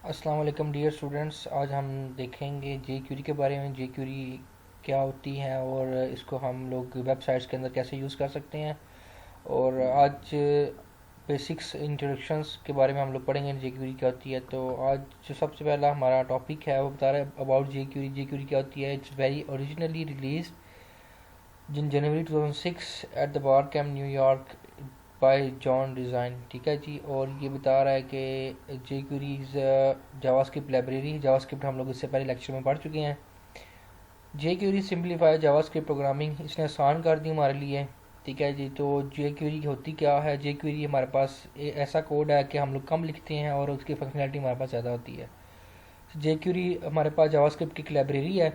अस्सलाम वालेकुम dear students. आज हम देखेंगे जे क्यूरी के बारे में। जे क्यूरी क्या होती है और इसको हम लोग वेबसाइट्स के अंदर कैसे यूज़ कर सकते हैं। और आज बेसिक्स इंट्रोडक्शंस के बारे में हम लोग पढ़ेंगे जे क्यूरी क्या होती है। तो आज जो सबसे पहला हमारा टॉपिक है वो बता रहा है about jQuery. JQuery क्या होती है? It's very originally release in January 2006 at the bar camp New York by John design. ठीक है जी। और ये बता रहा है कि jQuery is JavaScript library. JavaScript हम लोग इससे पहले लेक्चर में पढ़ चुके हैं। JQuery simplify JavaScript programming, इसने आसान कर दी हमारे लिए। ठीक है जी। तो जे क्यूरी होती क्या है? जे क्यूरी हमारे पास ऐसा कोड है कि हम लोग कम लिखते हैं और उसकी फंक्शनैलिटी हमारे पास ज़्यादा होती है। जे क्यूरी हमारे पास जावास्क्रिप्ट की एक लाइब्रेरी है।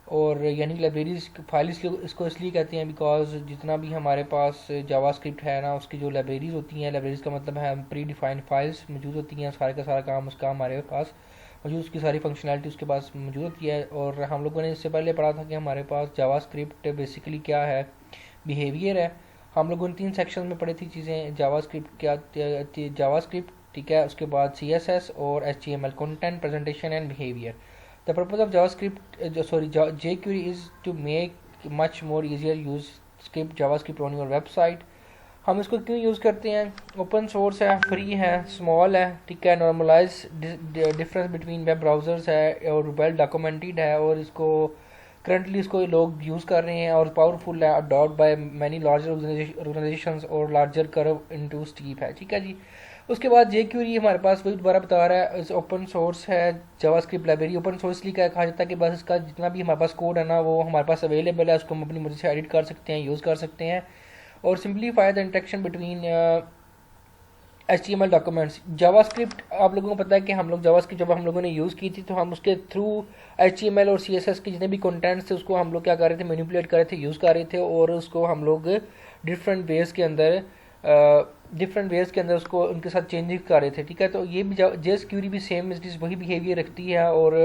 और यानी लाइब्रेरीज फाइल इसको इसलिए कहते हैं बिकॉज जितना भी हमारे पास जावास्क्रिप्ट है ना, उसकी जो लाइब्रेरीज होती हैं, लाइब्रेरीज का मतलब है प्री डिफाइंड फाइल्स मौजूद होती हैं। सारे का सारा काम उसका हमारे पास मौजूद, उसकी सारी फंक्शनैलिटी उसके पास मौजूद होती है। और हम लोगों ने इससे पहले पढ़ा था कि हमारे पास जावास्क्रिप्ट बेसिकली क्या है, बिहेवियर है। हम लोगों ने 3 सेक्शन में पढ़ी थी चीज़ें। जावास्क्रिप्ट क्या, जावास्क्रिप्ट, ठीक है, उसके बाद CSS और HTML, content, presentation and behaviour. The purpose of jQuery is to make much more easier use JavaScript on your website। हम इसको क्यों यूज़ करते हैं? ओपन सोर्स है, फ्री है, स्मॉल है, ठीक है, normalize difference between web browsers है और वेल डॉक्यूमेंटेड है। और इसको करंटली इसको लोग यूज़ कर रहे हैं और पावरफुल है, adopt by many larger organisations और लार्जर कर्व इनटू स्टीप है। ठीक है जी। उसके बाद जे क्यूरी हमारे पास वही दोबारा बता रहा है, इस ओपन सोर्स है जावास्क्रिप्ट लाइब्रेरी। ओपन सोर्स इसलिए कहा जाता है कि बस इसका जितना भी हमारे पास कोड है ना, वो हमारे पास अवेलेबल है, उसको हम अपनी मर्जी से एडिट कर सकते हैं, यूज़ कर सकते हैं। और simplify the interaction between HTML documents. JavaScript आप लोगों को पता है कि हम लोग जावास्क्रिप्ट जब हम लोगों ने यूज़ की थी तो हम उसके थ्रू HTML और CSS के जितने भी कंटेंट्स थे उसको हम लोग क्या कर रहे थे, मैनिपुलेट कर रहे थे, यूज़ कर रहे थे। और उसको हम लोग डिफरेंट वेज के अंदर उसको उनके साथ चेंजेस कर रहे थे। ठीक है। तो ये भी जेएस क्यूरी भी सेम वही बिहेवियर रखती है और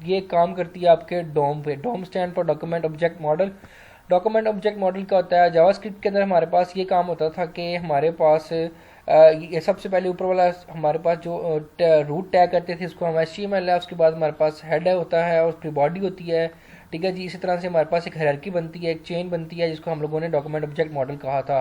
ये काम करती है आपके डोम पे। DOM stand for document object model. Document object model क्या होता है? जावास्क्रिप्ट के अंदर हमारे पास ये काम होता था कि हमारे पास ये सबसे पहले ऊपर वाला हमारे पास जो रूट टैग करते थे उसको हम HTML है, उसके बाद हमारे पास हेड होता है और उसकी बॉडी होती है। ठीक है जी। इसी तरह से हमारे पास एक हायरार्की बनती है, एक चेन बनती है, जिसको हम लोगों ने डॉक्यूमेंट ऑब्जेक्ट मॉडल कहा था।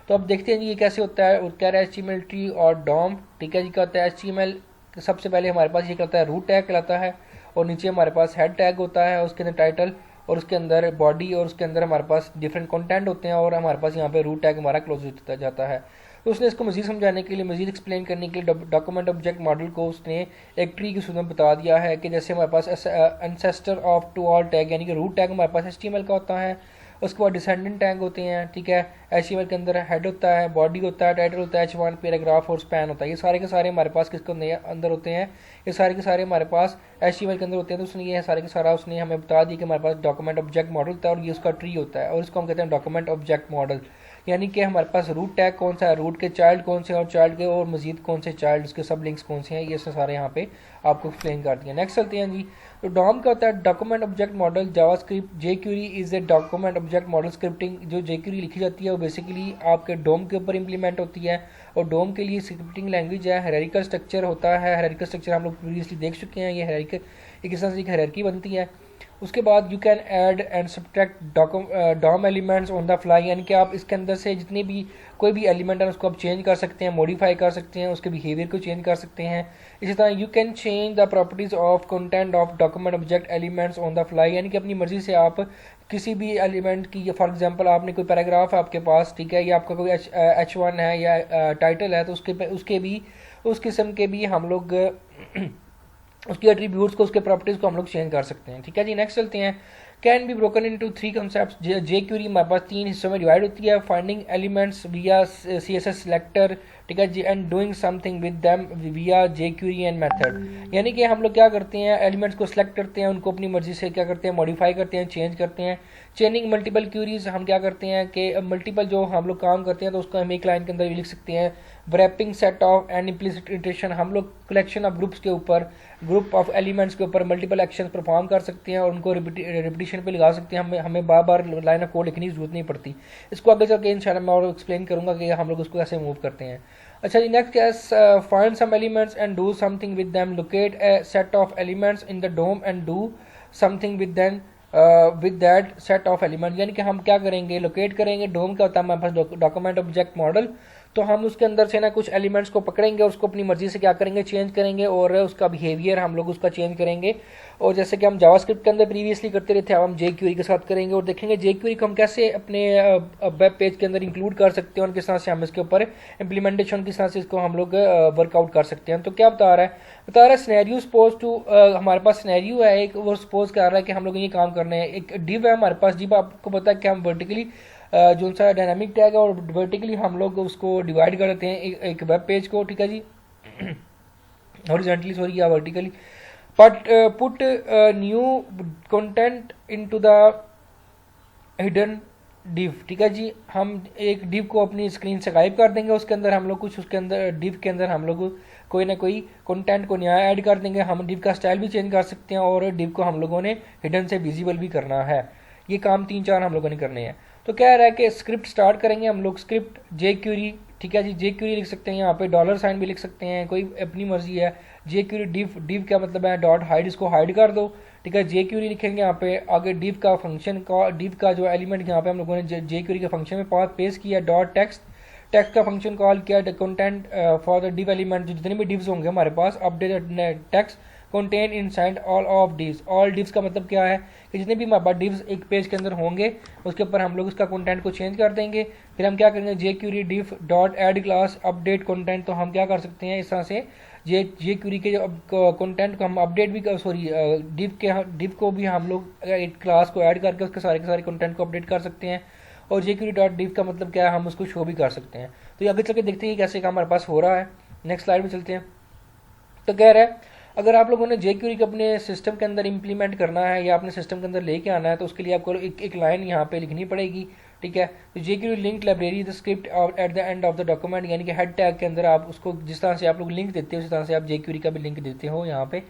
तो अब देखते हैं जी ये कैसे होता है। और कह रहा है HTML ट्री और डॉम। ठीक है जी। क्या होता है? HTML सबसे पहले हमारे पास ये कहता है रूट टैग कहलाता है और नीचे हमारे पास हेड टैग होता है, उसके अंदर टाइटल और उसके अंदर बॉडी और उसके अंदर हमारे पास डिफरेंट कंटेंट होते हैं। और हमारे पास यहाँ पे रूट टैग हमारा क्लोज होता जाता है। तो उसने इसको मजीद समझाने के लिए, मजीद एक्सप्लेन करने के लिए डॉक्यूमेंट ऑब्जेक्ट मॉडल को उसने एक ट्री की सूरत में बता दिया है कि जैसे हमारे पास ancestor of to all tag यानी कि रूट टैग हमारे पास HTML का होता है, उसके बाद डिसेंडेंट टैग होते हैं। ठीक है। HTML के अंदर हेड होता है, बॉडी होता है, टाइटल होता है, H1 पैराग्राफ और स्पैन होता है। ये सारे के सारे हमारे पास किसके अंदर होते हैं? ये सारे के सारे हमारे पास HTML के अंदर होते हैं। तो उसने ये सारे के सारा उसने हमें बता दिया कि हमारे पास डॉक्यूमेंट ऑब्जेक्ट मॉडल होता है और ये उसका ट्री होता है और इसको हम कहते हैं डॉक्यूमेंट ऑब्जेक्ट मॉडल। यानी कि हमारे पास रूट टैग कौन सा है, रूट के चाइल्ड कौन से हैं और चाइल्ड के और मजीद कौन से चाइल्ड, उसके सब लिंक्स कौन से हैं, ये सारे यहाँ पे आपको एक्सप्लेन कर दिया। नेक्स्ट चलते हैं जी। तो डॉम का होता है document object model JavaScript. JQuery is a document object model scripting. जो जे क्यूरी लिखी जाती है वो बेसिकली आपके डोम के ऊपर इंप्लीमेंट होती है और डोम के लिए स्क्रिप्टिंग लैंग्वेज है। हायरार्किकल स्ट्रक्चर होता है। हायरार्किकल स्ट्रक्चर हम लोग प्रीवियसली देख चुके हैं। ये हायरार्की किस तरह से हायरार्की बनती है। उसके बाद you can add and subtract DOM elements on the fly, यानी कि आप इसके अंदर से जितने भी कोई भी एलिमेंट है उसको आप चेंज कर सकते हैं, मॉडिफाई कर सकते हैं, उसके बिहेवियर को चेंज कर सकते हैं। इसी तरह you can change the properties of content of document object elements on the fly, यानी कि अपनी मर्जी से आप किसी भी एलिमेंट की, फॉर एग्जांपल आपने कोई पैराग्राफ है आपके पास, ठीक है, या आपका कोई H1 है या टाइटल है, तो उसके भी उस किस्म के भी हम लोग उसके एट्रीब्यूट्स को, उसके प्रॉपर्टीज को हम लोग चेंज कर सकते हैं। ठीक है जी। नेक्स्ट चलते हैं। Can be broken into 3 concepts. JQuery हमारे पास 3 हिस्सों में डिवाइड होती है। Finding elements via CSS selector, ठीक है जी, and doing something with them via J Curie and method. यानी कि हम लोग क्या करते हैं, एलिमेंट्स को सिलेक्ट करते हैं, उनको अपनी मर्जी से क्या करते हैं, मॉडिफाई करते हैं, चेंज करते हैं। चेनिंग मल्टीपल क्यूरीज, हम क्या करते हैं कि मल्टीपल जो हम लोग काम करते हैं तो उसको हम एक लाइन के अंदर भी लिख सकते हैं। wrapping set of and implicit iteration, हम लोग कलेक्शन ऑफ ग्रुप्स के ऊपर, ग्रुप ऑफ एलिमेंट्स के ऊपर मल्टीपल एक्शन परफॉर्म कर सकते हैं और उनको रिपीटिशन पे लगा सकते हैं, हमें बार बार लाइन ऑफ कोड लिखने की जरूरत नहीं पड़ती। इसको आगे चल के इंशाल्लाह मैं और एक्सप्लेन करूंगा कि हम लोग उसको कैसे मूव करते हैं। अच्छा जी, नेक्स्ट क्या, find some elements and do something with them, locate a set of elements in the DOM and do something with them with that set of element. यानी कि हम क्या करेंगे, लोकेट करेंगे। डोम क्या होता है हमारे पास, डॉक्यूमेंट ऑब्जेक्ट मॉडल। तो हम उसके अंदर से ना कुछ एलिमेंट्स को पकड़ेंगे और उसको अपनी मर्जी से क्या करेंगे, चेंज करेंगे और उसका बिहेवियर हम लोग उसका चेंज करेंगे। और जैसे कि हम जावास्क्रिप्ट के अंदर प्रीवियसली करते रहे थे, अब हम जेक्यूरी के साथ करेंगे और देखेंगे जेक्यूरी को हम कैसे अपने वेब पेज के अंदर इंक्लूड कर सकते हैं और किस तरह से हम इसके ऊपर इम्प्लीमेंटेशन किस तरह से इसको हम लोग वर्कआउट कर सकते हैं। तो क्या बता रहा है सिनेरियो सपोज टू, हमारे पास सिनेरियो है एक, वो सपोज कर रहा है कि हम लोग ये काम करने हैं। एक डिव है हमारे पास, डिव आपको पता है कि हम वर्टिकली जो सा डायनामिक टैग है और वर्टिकली हम लोग उसको डिवाइड कर देते हैं एक वेब पेज को, ठीक है जी, हॉरिजॉन्टली सॉरी या vertically. But put new content into the hidden div, ठीक है जी। हम एक डिव को अपनी स्क्रीन से गायब कर देंगे, उसके अंदर हम लोग कुछ उसके अंदर डिव के अंदर हम लोग कोई ना कोई कंटेंट को नया ऐड कर देंगे। हम डिव का स्टाइल भी चेंज कर सकते हैं और डिव को हम लोगों ने हिडन से विजिबल भी करना है। ये काम 3-4 हम लोगों ने करने हैं। तो क्या रहा है कि स्क्रिप्ट स्टार्ट करेंगे हम लोग, स्क्रिप्ट जेक्यूरी, ठीक है जी, जेक्यूरी लिख सकते हैं, यहाँ पे डॉलर साइन भी लिख सकते हैं, कोई अपनी मर्जी है। जेक्यूरी डिव, डिव क्या मतलब है, डॉट हाइड, इसको हाइड कर दो, ठीक है। जेक्यूरी लिखेंगे यहाँ पे, आगे डिव का फंक्शन का, डिव का जो एलिमेंट यहाँ पे हम लोगों ने जेक्यूरी के फंक्शन में पास पेश किया, डॉट टेक्स्ट, टेक्स्ट का फंक्शन कॉल किया, content for the div element, जितने भी डिव्स होंगे हमारे पास, update text content inside all of divs. All divs का मतलब क्या है कि जितने भी हमारे पास डिव्स एक पेज के अंदर होंगे उसके ऊपर हम लोग उसका कंटेंट को चेंज कर देंगे। फिर हम क्या करेंगे, jQuery div dot add class update content. तो हम क्या कर सकते हैं इस तरह से जेक्यूरी के जो कंटेंट को हम अपडेट भी सॉरी डिव को भी हम लोग एक क्लास को ऐड करके उसके सारे के सारे कंटेंट को अपडेट कर सकते हैं। और जेक्यूरी डॉट डिव का मतलब क्या है, हम उसको शो भी कर सकते हैं। तो ये आगे चल के देखते हैं कैसे काम हमारे पास हो रहा है। नेक्स्ट स्लाइड में चलते हैं। तो कह रहा है अगर आप लोगों ने जेक्यूरी को अपने सिस्टम के अंदर इंप्लीमेंट करना है या अपने सिस्टम के अंदर लेके आना है तो उसके लिए आपको एक लाइन यहाँ पे लिखनी पड़ेगी, ठीक है। तो jQuery link library the script at the end of the document, यानी कि हेड टैग के अंदर आप उसको जिस तरह से आप लोग लिंक देते हो उसी तरह से आप जेक्यूरी का भी लिंक देते हो यहाँ पे।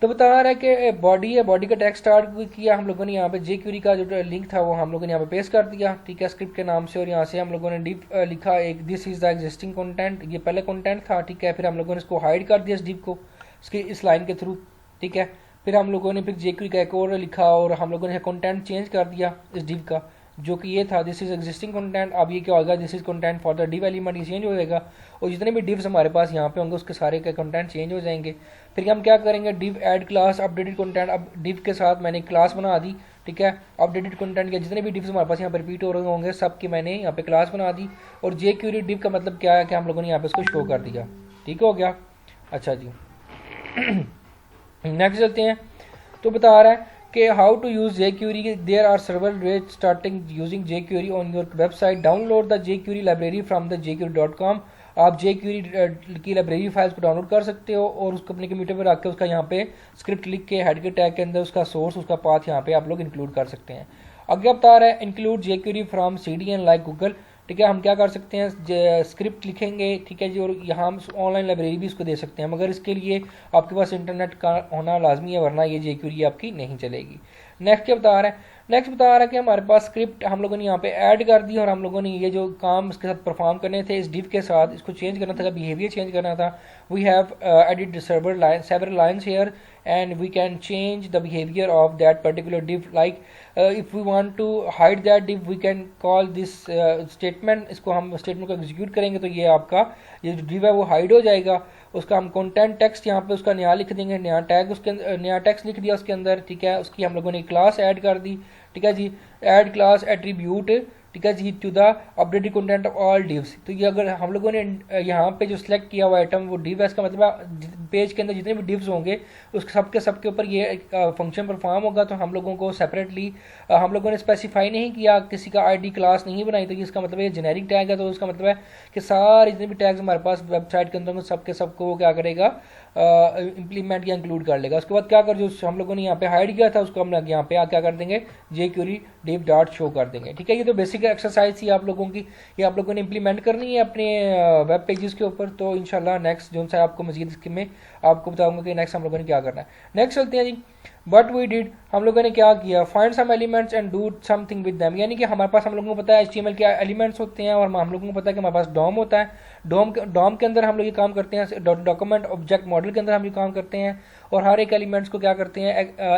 तो बता रहा है कि बॉडी है, बॉडी का टैग स्टार्ट किया हम लोगों ने, यहाँ पे जेक्यूरी का जो लिंक था वो हम लोगों ने यहाँ पे पेस्ट कर दिया, ठीक है, स्क्रिप्ट के नाम से। और यहाँ से हम लोगों ने डिव लिखा एक, this is the existing content, ये पहले कंटेंट था, ठीक है। फिर हम लोगों ने इसको हाइड कर दिया इस डिव को इस लाइन के थ्रू, ठीक है। फिर हम लोगों ने फिर जेक्यूरी का एक और लिखा और हम लोगों ने कंटेंट चेंज कर दिया इस डिव का, जो कि ये था दिस इज एग्जिस्टिंग कंटेंट। अब ये क्या होगा, this is content for the div element, ये चेंज हो जाएगा और जितने भी डिव्स हमारे पास यहाँ पे होंगे उसके सारे के कंटेंट चेंज हो जाएंगे। फिर हम क्या करेंगे, div add class updated content. अब डिव के साथ मैंने क्लास बना दी, ठीक है। अपडेटेड कंटेंट के जितने भी डिव्स हमारे पास यहाँ पर रिपीट हो रहे होंगे सबकी मैंने यहाँ पे क्लास बना दी। और जेक्यूरी डिव का मतलब क्या है कि हम लोगों ने यहाँ पे उसको शो कर दिया, ठीक हो गया। अच्छा जी नेक्स्ट चलते हैं। तो बता रहा है कि how to use jQuery, there are several ways starting using jQuery on your website, download the jQuery library from the jQuery.com। आप जेक्यूरी की लाइब्रेरी फाइल्स को डाउनलोड कर सकते हो और उसको अपने कंप्यूटर पर रख के उसका यहाँ पे स्क्रिप्ट लिख के हेड के टैग के अंदर उसका सोर्स उसका पाथ यहाँ पे आप लोग इंक्लूड कर सकते हैं। आगे बता रहा है include jQuery from CDN like Google, ठीक है। हम क्या कर सकते हैं, स्क्रिप्ट लिखेंगे, ठीक है जी, और यहाँ हम ऑनलाइन लाइब्रेरी भी इसको दे सकते हैं, मगर इसके लिए आपके पास इंटरनेट का होना लाजमी है, वरना ये जेक्यूरी आपकी नहीं चलेगी। नेक्स्ट क्या बता रहा है, नेक्स्ट बता रहा है कि हमारे पास स्क्रिप्ट हम लोगों ने यहाँ पे ऐड कर दी और हम लोगों ने ये जो काम इसके साथ परफॉर्म करने थे इस डिव के साथ, इसको चेंज करना था, बिहेवियर चेंज करना था। We have added several lines here and we can change the behavior of that particular div, like if we want to hide that div we can call this statement। इसको हम statement को execute करेंगे तो ये आपका ये जो div है वो हाइड हो जाएगा। उसका हम कंटेंट टेक्स्ट यहाँ पे उसका नया लिख देंगे, नया टैग उसके नया टेक्स्ट लिख दिया उसके अंदर, ठीक है। उसकी हम लोगों ने क्लास ऐड कर दी, ठीक है जी, ऐड क्लास एट्रीब्यूट, ठीक है जी, to the updated content of all divs. तो ये अगर हम लोगों ने यहाँ पे जो सिलेक्ट किया हुआ आइटम वो डिव है, इसका मतलब पेज के अंदर जितने भी डिव्स होंगे उसके सबके ऊपर ये फंक्शन परफॉर्म होगा। तो हम लोगों को सेपरेटली हम लोगों ने स्पेसिफाई नहीं किया, किसी का आईडी क्लास नहीं बनाई, तो इसका मतलब ये जेनेरिक टैग है। तो उसका मतलब है कि सारे जितने भी टैग्स हमारे पास वेबसाइट के अंदर सबके सबको क्या करेगा, इम्प्लीमेंट या इंक्लूड कर लेगा। उसके बाद क्या कर, जो हम लोगों ने यहाँ पे हाइड किया था उसको हम यहाँ पे क्या कर देंगे, jQuery div डॉट शो कर देंगे। ठीक है, ये तो बेसिक एक्सरसाइज थी आप लोगों की, ये आप लोगों ने इंप्लीमेंट करनी है अपने वेब पेजेस के ऊपर। तो इंशाल्लाह नेक्स्ट जो सा आपको मजीद में आपको बताऊंगा कि नेक्स्ट हम लोगों ने क्या करना है। नेक्स्ट चलते हैं जी, बट वी डिड, हम लोगों ने क्या किया, find some elements and do something with them. यानी कि हमारे पास, हम लोगों को पता है HTML के एलिमेंट्स होते हैं और हम लोगों को पता है कि हमारे पास डॉम होता है। डॉम के अंदर हम लोग ये काम करते हैं, डॉक्यूमेंट ऑब्जेक्ट मॉडल के अंदर हम ये काम करते हैं और हर एक एलिमेंट्स को क्या करते हैं,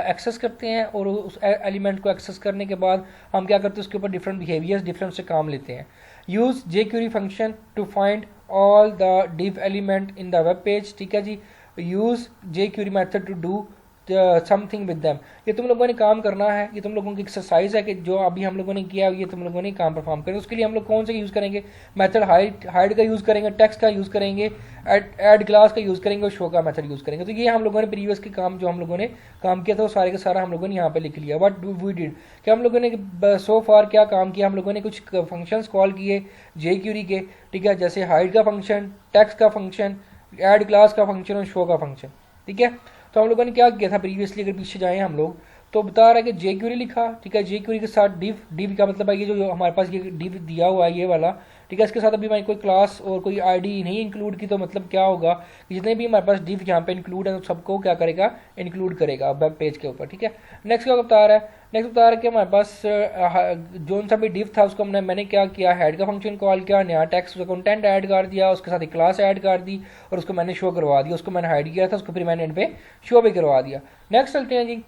एक्सेस करते हैं। और उस एलिमेंट को एक्सेस करने के बाद हम क्या करते हैं, उसके ऊपर डिफरेंट बिहेवियर्स, डिफरेंट से काम लेते हैं। Use jQuery function to find all the div element in the web page. ठीक है जी, use jQuery method to do something with them. ये तुम लोगों ने काम करना है, ये तुम लोगों की एक्सरसाइज है कि जो अभी हम लोगों ने किया ये तुम लोगों ने काम परफॉर्म करें। उसके लिए हम लोग कौन सा यूज़ करेंगे, मेथड हाइड का यूज़ करेंगे, टेक्स्ट का यूज़ करेंगे, ऐड क्लास का यूज़ करेंगे और शो का मेथड यूज़ करेंगे। तो ये हम लोगों ने प्रीवियस के काम जो हम लोगों ने काम किया था वो सारे का सारा हम लोगों ने यहाँ पे लिख लिया। व्हाट डू वी डिड, कि हम लोगों ने सो फार क्या काम किया, हम लोगों ने कुछ फंक्शंस कॉल किए jQuery के। ठीक है, जैसे हाइड का फंक्शन, टेक्स्ट का फंक्शन, ऐड क्लास का फंक्शन और शो का फंक्शन। ठीक है, तो हम लोगों ने क्या किया था प्रीवियसली, अगर पीछे जाएं हम लोग तो बता रहा है कि jQuery लिखा। ठीक है, jQuery के साथ div का मतलब है ये जो हमारे पास ये div दिया हुआ है ये वाला। ठीक है, इसके साथ अभी मैंने कोई क्लास और कोई आईडी नहीं इंक्लूड की, तो मतलब क्या होगा कि जितने भी हमारे पास div यहाँ पे इंक्लूड है तो सबको क्या करेगा, इंक्लूड करेगा वेब पेज के ऊपर। ठीक है, नेक्स्ट क्या बता रहा है, नेक्स्ट बता रहा है कि हमारे पास जो सा भी div था उसको मैंने क्या किया, हेड का फंक्शन कॉल किया, नया टेक्स्ट कंटेंट ऐड कर दिया, उसके साथ एक क्लास ऐड कर दी और उसको मैंने शो करवा दिया। उसको मैंने हाइड किया था, उसको फिर मैंने एंड पे शो भी करवा दिया। नेक्स्ट चलते हैं जी,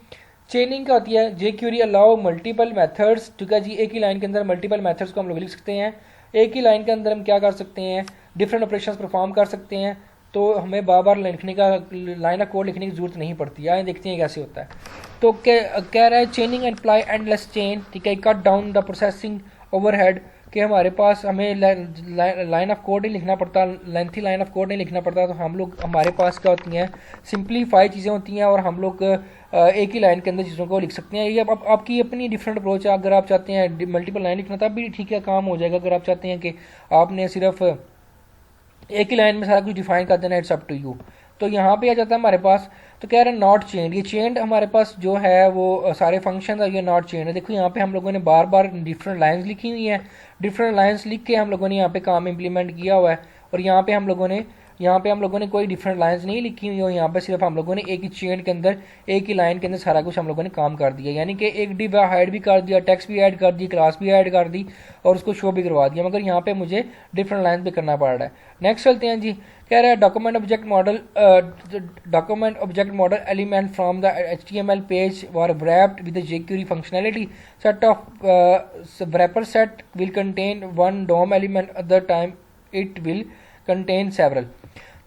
चेनिंग का होती है jQuery अलाउ मल्टीपल मेथड्स। ठीक है जी, एक ही लाइन के अंदर मल्टीपल मेथड्स को हम लोग लिख सकते हैं। एक ही लाइन के अंदर हम क्या कर सकते हैं, डिफरेंट ऑपरेशंस परफॉर्म कर सकते हैं। तो हमें बार बार लिखने का, लाइन ऑफ कोड लिखने की जरूरत नहीं पड़ती। आए देखते हैं कैसे होता है। तो कह रहा है चेनिंग एम्प्लाई एंडलेस चेन। ठीक है, cut down the processing overhead, कि हमारे पास हमें लाइन ऑफ कोड नहीं लिखना पड़ता, लेंथी लाइन ऑफ कोड नहीं लिखना पड़ता। तो हम लोग, हमारे पास क्या होती हैं, सिंप्लीफाई चीज़ें होती हैं और हम लोग एक ही लाइन के अंदर चीज़ों को लिख सकते हैं। ये अब आपकी अपनी डिफरेंट अप्रोच है। अगर आप चाहते हैं मल्टीपल लाइन लिखना तब भी ठीक है, काम हो जाएगा। अगर आप चाहते हैं कि आपने सिर्फ एक ही लाइन में सारा कुछ डिफाइन कर देना, इट्स अप टू यू। तो यहाँ पे आ जाता है हमारे पास, तो कह रहे हैं नॉट चेंड। ये चेंड हमारे पास जो है वो सारे फंक्शन है, ये नॉट चेंड है। देखो यहाँ पे हम लोगों ने बार बार डिफरेंट लाइंस लिखी हुई हैं, डिफरेंट लाइंस लिख के हम लोगों ने यहाँ पे काम इम्प्लीमेंट किया हुआ है। और यहाँ पे हम लोगों ने कोई डिफरेंट लाइंस नहीं लिखी हुई, और यहाँ पे सिर्फ हम लोगों ने एक ही चेन के अंदर, एक ही लाइन के अंदर सारा कुछ हम लोगों ने काम कर दिया। यानी कि एक डिव हाइड भी कर दिया, टेक्स्ट भी ऐड कर दी, क्लास भी ऐड कर दी और उसको शो भी करवा दिया, मगर यहाँ पे मुझे डिफरेंट लाइन भी करना पड़ रहा है। नेक्स्ट चलते हैं जी, कह रहा है document object model element from the HTML page were wrapped with the jQuery functionality. Set of wrapper set will contain one DOM element, other time it will contain several.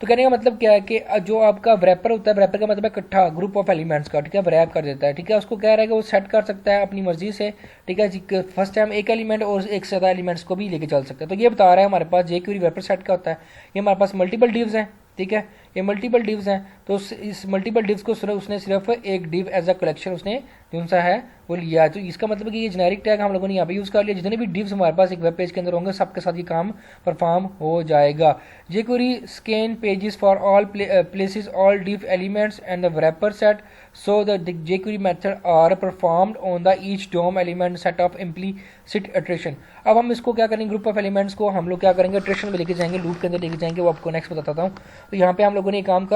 तो कहने का मतलब क्या है कि जो आपका wrapper होता है, wrapper का मतलब है इकट्ठा, ग्रुप ऑफ एलिमेंट्स का। ठीक है, wrap कर देता है। ठीक है, उसको कह रहा है कि वो सेट कर सकता है अपनी मर्जी से। ठीक है जी, फर्स्ट टाइम एक एलिमेंट और एक से ज़्यादा एलिमेंट्स को भी लेके चल सकता है। तो ये बता रहा है हमारे पास jQuery wrapper सेट का होता है। ये हमारे पास मल्टीपल डिव्स हैं। ठीक है, ये मल्टीपल डिव्स हैं, तो इस मल्टीपल डिव्स को उसने सिर्फ एक डिव एज अ कलेक्शन उसने जो सा है वो लिया है। तो इसका मतलब कि ये जेनेरिक टैग हम लोगों ने यहाँ पे यूज़ कर लिया। जितने भी डिव्स हमारे पास एक वेब पेज के अंदर होंगे सबके साथ ये काम परफॉर्म हो जाएगा। jQuery scan pages for all places all div elements and the wrapper set so the jQuery method are performed on the each DOM element set of implicit iteration. अब हम इसको क्या करेंगे, ग्रुप ऑफ एलिमेंट्स को हम लोग क्या करेंगे, इटरेशन में लेके जाएंगे, लूप के अंदर लेके जाएंगे। वो आपको नेक्स्ट बताता हूँ। तो यहाँ पे हम लोगों ने काम कर